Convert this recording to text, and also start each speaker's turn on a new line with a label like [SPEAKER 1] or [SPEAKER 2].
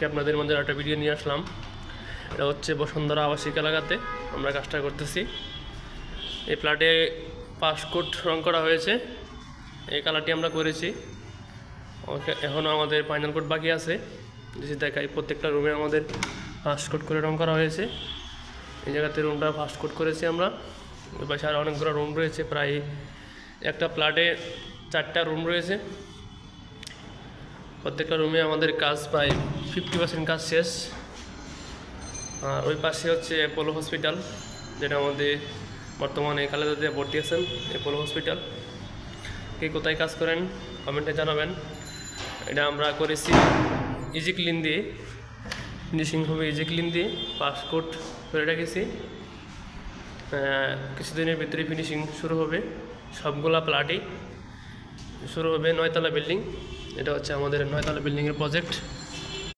[SPEAKER 1] আজকে আপনাদের মধ্যে একটা ভিডিও নিয়ে আসলাম। এটা হচ্ছে বসুন্ধরা আবাসিক এলাকাতে আমরা কাজটা করতেছি। এই ফ্ল্যাটে 5 কোট রং করা হয়েছে। এই কালারটি আমরা করেছি। এখনও আমাদের ফাইনাল কোট বাকি আছে। যদি দেখাই, প্রত্যেকটা রুমে আমাদের 5 কোট করে রং করা হয়েছে। এই জায়গাতে রুমটা ফার্স্ট কোট করেছি আমরা। ওই পাশে আর অনেকগুলো রুম রয়েছে, প্রায় একটা ফ্ল্যাটে 4টা রুম রয়েছে। প্রত্যেকটা রুমে আমাদের কাজ প্রায় 50% কাজ শেষ। আর ওই পাশে হচ্ছে অ্যাপোলো হসপিটাল, যেটা আমাদের বর্তমানে খালেদাতে ভর্তি আছেন। অ্যাপোলো হসপিটাল কে কোথায় কাজ করেন কমেন্টে জানাবেন। এটা আমরা করেছি ইজি ক্লিন দিয়ে, ফিনিশিং হবে ইজি ক্লিন দিয়ে 5 কোট করে রেখেছি। কিছুদিনের ভিতরে ফিনিশিং শুরু হবে। সবগুলা প্লাটই শুরু হবে 9 তলা বিল্ডিং। এটা হচ্ছে আমাদের 9 তলা বিল্ডিংয়ের প্রজেক্ট।